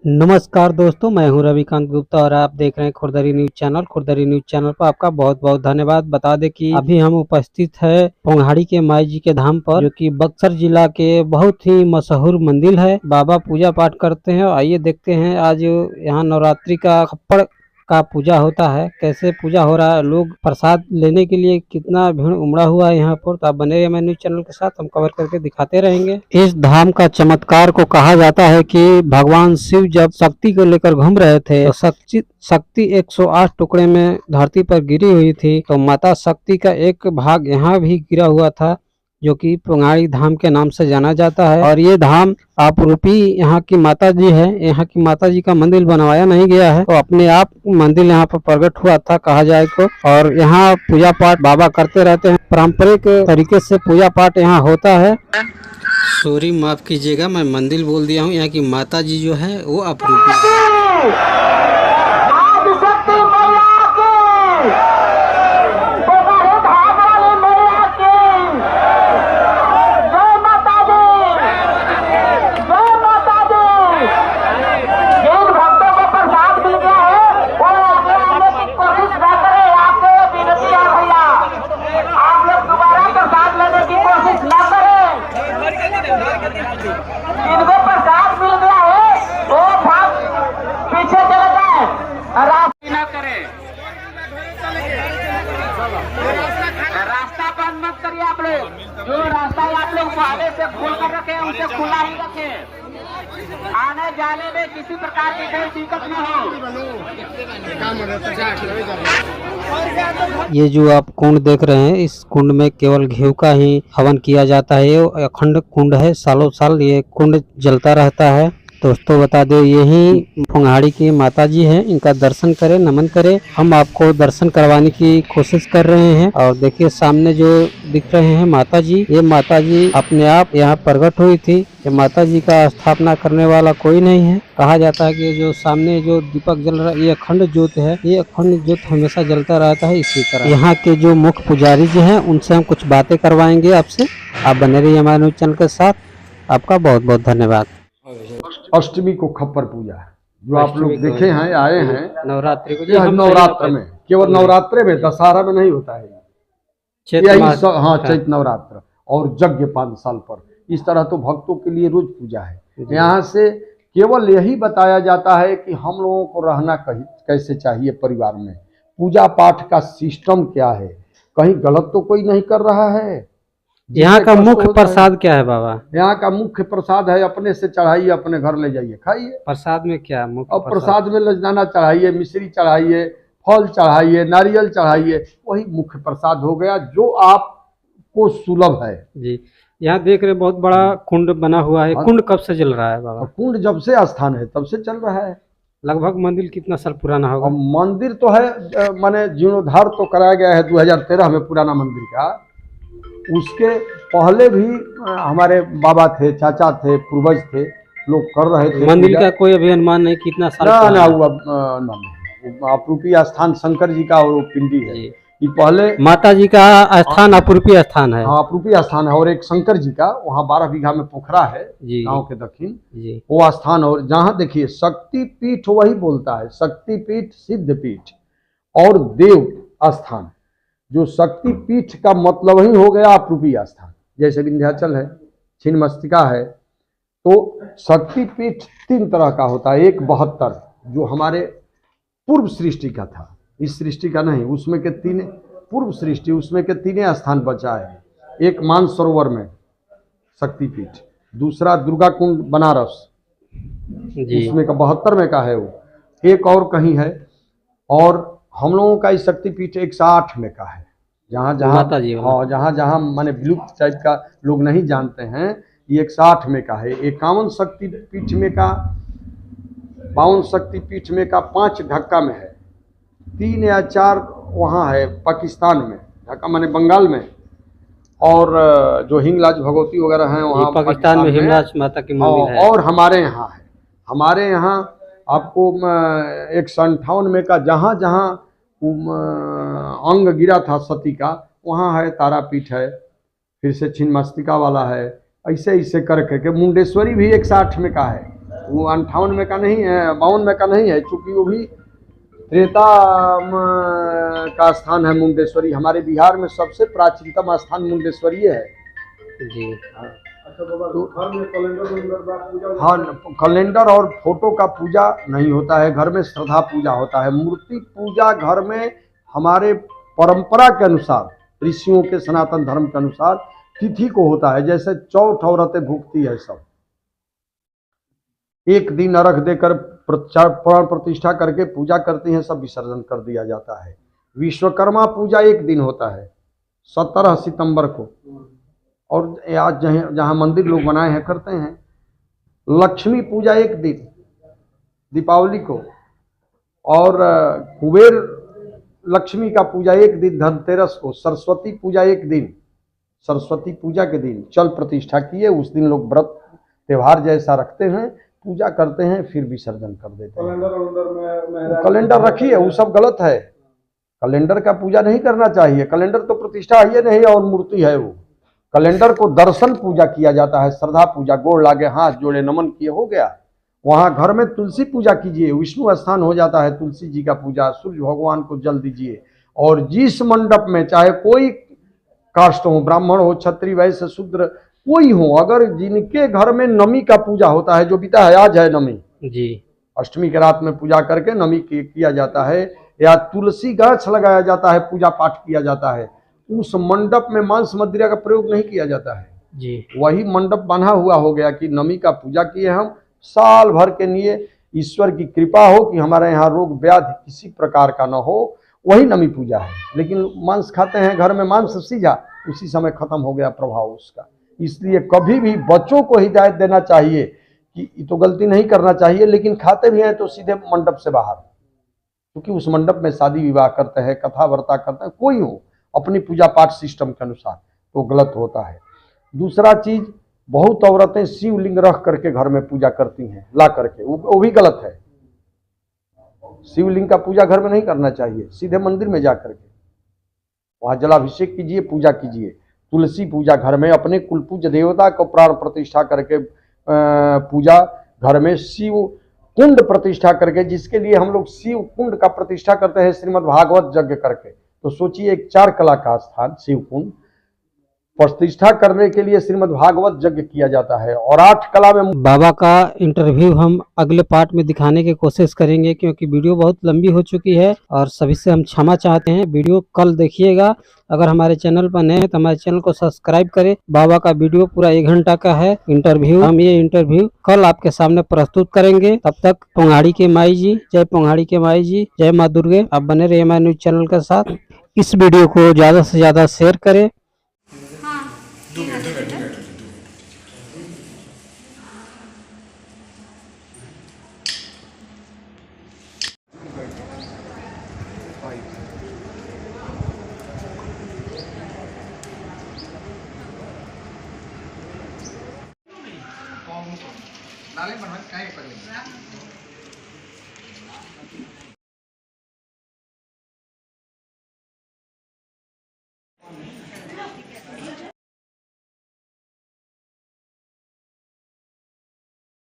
नमस्कार दोस्तों, मैं हूं रविकांत गुप्ता और आप देख रहे हैं खुरदरी न्यूज चैनल। खुरदरी न्यूज चैनल पर आपका बहुत बहुत धन्यवाद। बता दें कि अभी हम उपस्थित है पोंगाड़ी के माई जी के धाम पर, जो कि बक्सर जिला के बहुत ही मशहूर मंदिर है। बाबा पूजा पाठ करते हैं। आइए देखते हैं आज यहाँ नवरात्रि का खप्पड़ का पूजा होता है, कैसे पूजा हो रहा है। लोग प्रसाद लेने के लिए कितना भीड़ उमड़ा हुआ है यहाँ पर। तो आप बने रहिए हमारे न्यूज चैनल के साथ, हम कवर करके दिखाते रहेंगे। इस धाम का चमत्कार को कहा जाता है कि भगवान शिव जब शक्ति को लेकर घूम रहे थे तो शक्ति 108 टुकड़े में धरती पर गिरी हुई थी। तो माता शक्ति का एक भाग यहाँ भी गिरा हुआ था, जो कि पोंगाड़ी धाम के नाम से जाना जाता है। और ये धाम आपरूपी यहाँ की माता जी है। यहाँ की माता जी का मंदिर बनवाया नहीं गया है, तो अपने आप मंदिर यहाँ पर प्रकट हुआ था कहा जाए तो। और यहाँ पूजा पाठ बाबा करते रहते हैं, पारंपरिक तरीके से पूजा पाठ यहाँ होता है। सॉरी, माफ कीजिएगा, मैं मंदिर बोल दिया हूँ। यहाँ की माता जी जो है वो आपरूपी है। इनको प्रसाद मिल गया है तो भाग पीछे चले जाए, न करें। रास्ता बंद मत करिए आप लोग। जो रास्ता आप लोग पहले से खोल कर रखे हैं उसे खुला ही रखें। आने जाने में किसी प्रकार की कोई दिक्कत न हो। ये जो आप कुंड देख रहे हैं, इस कुंड में केवल घी का ही हवन किया जाता है। ये अखंड कुंड है, सालों साल ये कुंड जलता रहता है। दोस्तों बता दो, यही पोंगाड़ी की माता जी हैं। इनका दर्शन करें, नमन करें। हम आपको दर्शन करवाने की कोशिश कर रहे हैं। और देखिए सामने जो दिख रहे हैं माता जी, ये माता जी अपने आप यहाँ प्रकट हुई थी। ये माता जी का स्थापना करने वाला कोई नहीं है। कहा जाता है कि जो सामने जो दीपक जल रहा है ये अखंड ज्योत है। ये अखंड ज्योत हमेशा जलता रहता है। इसी तरह यहाँ के जो मुख्य पुजारी जी हैं उनसे हम कुछ बातें करवाएंगे आपसे। आप बने रहिए हमारे न्यूज चैनल के साथ। आपका बहुत बहुत धन्यवाद। अष्टमी को खप्पर पूजा है, जो आप लोग देखे हैं, आए हैं नवरात्रि को। यह नवरात्र में, केवल नवरात्रि में, दशहरा में नहीं होता है यही हाँ, चैत नवरात्र और यज्ञ 5 साल पर। इस तरह तो भक्तों के लिए रोज पूजा है। यहाँ से केवल यही बताया जाता है कि हम लोगों को रहना कैसे चाहिए परिवार में, पूजा पाठ का सिस्टम क्या है, कहीं गलत तो कोई नहीं कर रहा है। यहाँ का मुख्य प्रसाद क्या है बाबा? यहाँ का मुख्य प्रसाद है अपने से चढ़ाइए, अपने घर ले जाइए, खाइए। प्रसाद में क्या मुख्य? अब प्रसाद में लजदाना चढ़ाइए, मिश्री चढ़ाइए, फल चढ़ाइए, नारियल चढ़ाइए, वही मुख्य प्रसाद हो गया जो आपको सुलभ है जी। यहाँ देख रहे बहुत बड़ा कुंड बना हुआ है। कुंड कब से जल रहा है बाबा? कुंड जब से स्थान है तब से चल रहा है। लगभग मंदिर कितना साल पुराना होगा? मंदिर तो है, माने जीर्णोद्धार तो कराया गया है 2013 में पुराना मंदिर का। उसके पहले भी हमारे बाबा थे, चाचा थे, पूर्वज थे, लोग कर रहे थे। मंदिर का कोई अभी अनुमान नहीं कितना साल ना हुआ ना। अपूर्वी स्थान शंकर जी का और पिंडी है। ये पहले माता जी का स्थान अपूर्वी स्थान है। हाँ, अपूर्वी स्थान है। और एक शंकर जी का वहाँ 12 बीघा में पोखरा है गांव के दक्षिण, वो स्थान। और जहाँ देखिए शक्ति पीठ वही बोलता है, शक्ति पीठ, सिद्ध पीठ और देव स्थान। जो शक्ति पीठ का मतलब ही हो गया अपूर्वी स्थान, जैसे विंध्याचल है, छिन्नमस्तिका है। तो शक्ति पीठ 3 तरह का होता है। एक 72 जो हमारे पूर्व सृष्टि का था, इस सृष्टि का नहीं, उसमें के 3 पूर्व सृष्टि, उसमें के 3 स्थान बचा है। एक मानसरोवर में शक्तिपीठ, दूसरा दुर्गा कुंड बनारस, उसमें का 72 में का है वो, एक और कहीं है। और हम लोगों का इस शक्तिपीठ 108 में का है। जहाँ जहाँ माने विलुप्त टाइप का लोग नहीं जानते हैं, ये 108 में का है। 51 शक्तिपीठ में का, 52 शक्तिपीठ में का 5 ढक्का में है, 3 या 4 वहाँ है पाकिस्तान में, ढक्का माने बंगाल में। और जो हिंगलाज भगवती वगैरह हैं वहाँ पाकिस्तान में हिंगलाज माता की मंदिर है। और हमारे यहाँ है, हमारे यहाँ आपको 158 में का जहाँ जहाँ अंग गिरा था सती का, वहाँ है तारापीठ है, फिर से छिन्नमस्तिका वाला है। ऐसे ऐसे करके के मुंडेश्वरी भी 160 में का है, वो 58 में का नहीं है, 52 में का नहीं है, चूंकि वो भी त्रेता का स्थान है मुंडेश्वरी। हमारे बिहार में सबसे प्राचीनतम स्थान मुंडेश्वरी है जी। अच्छा बाबा, तो घर में कैलेंडर हाँ, कैलेंडर और फोटो का पूजा नहीं होता है, घर में श्रद्धा पूजा होता है। मूर्ति पूजा घर में हमारे परंपरा के अनुसार, ऋषियों के सनातन धर्म के अनुसार तिथि को होता है। जैसे चौथ औरतें भूखती है, सब एक दिन अर्घ देकर प्राण प्रतिष्ठा करके पूजा करती हैं, सब विसर्जन कर दिया जाता है। विश्वकर्मा पूजा एक दिन होता है 17 सितंबर को, और आज जहाँ मंदिर लोग बनाए हैं करते हैं। लक्ष्मी पूजा एक दिन दीपावली को, और कुबेर लक्ष्मी का पूजा एक दिन धनतेरस को। सरस्वती पूजा एक दिन, सरस्वती पूजा के दिन चल प्रतिष्ठा किए, उस दिन लोग व्रत त्योहार जैसा रखते हैं, पूजा करते हैं, फिर विसर्जन कर देते हैं। कैलेंडर रखिए, वो सब गलत है। कैलेंडर का पूजा नहीं करना चाहिए। कैलेंडर तो प्रतिष्ठा है ये नहीं, और मूर्ति है वो। कैलेंडर को दर्शन पूजा किया जाता है, श्रद्धा पूजा, गोड़ लागे, हाथ जोड़े, नमन किए, हो गया। वहाँ घर में तुलसी पूजा कीजिए, विष्णु स्थान हो जाता है, तुलसी जी का पूजा, सूर्य भगवान को जल दीजिए। और जिस मंडप में चाहे कोई कास्ट हो, ब्राह्मण हो, क्षत्रिय, वैश्य, शूद्र, कोई हो, अगर जिनके घर में नमी का पूजा होता है, जो बीता है, आज है नमी जी, अष्टमी के रात में पूजा करके नमी किया जाता है, या तुलसी गाछ लगाया जाता है, पूजा पाठ किया जाता है, उस मंडप में मांस मदिरा का प्रयोग नहीं किया जाता है जी। वही मंडप बना हुआ हो गया कि नमी का पूजा किए हम, साल भर के लिए ईश्वर की कृपा हो कि हमारे यहाँ रोग व्याधि किसी प्रकार का न हो, वही नमी पूजा है। लेकिन मांस खाते हैं घर में, मांस सीझा, उसी समय खत्म हो गया प्रभाव उसका। इसलिए कभी भी बच्चों को हिदायत देना चाहिए कि ये तो गलती नहीं करना चाहिए, लेकिन खाते भी हैं तो सीधे मंडप से बाहर, क्योंकि उस मंडप में शादी विवाह करते हैं, कथा वार्ता करते हैं, कोई हो अपनी पूजा पाठ सिस्टम के अनुसार, तो गलत होता है। दूसरा चीज, बहुत औरतें शिवलिंग रख करके घर में पूजा करती हैं, ला करके, वो भी गलत है। शिवलिंग का पूजा घर में नहीं करना चाहिए, सीधे मंदिर में जा करके वहां जलाभिषेक कीजिए, पूजा कीजिए। तुलसी पूजा घर में अपने कुल पूज्य देवता को प्राण प्रतिष्ठा करके पूजा घर में। शिव कुंड प्रतिष्ठा करके, जिसके लिए हम लोग शिव कुंड का प्रतिष्ठा करते हैं श्रीमद् भागवत यज्ञ करके, तो सोचिए एक 4 कला का स्थान शिव कुंड प्रतिष्ठा करने के लिए श्रीमद् भागवत यज्ञ किया जाता है। और 8 कला में बाबा का इंटरव्यू हम अगले पार्ट में दिखाने की कोशिश करेंगे, क्योंकि वीडियो बहुत लंबी हो चुकी है और सभी से हम क्षमा चाहते हैं। वीडियो कल देखिएगा। अगर हमारे चैनल पर नए हैं तो हमारे चैनल को सब्सक्राइब करें। बाबा का वीडियो पूरा 1 घंटा का है इंटरव्यू। हम ये इंटरव्यू कल आपके सामने प्रस्तुत करेंगे। तब तक पोंगाड़ी के माई जी, जय पोंगाड़ी के माई जी, जय माँ दुर्गे। आप बने रहिए हमारे न्यूज चैनल के साथ। इस वीडियो को ज्यादा से ज्यादा शेयर करें। नाले बना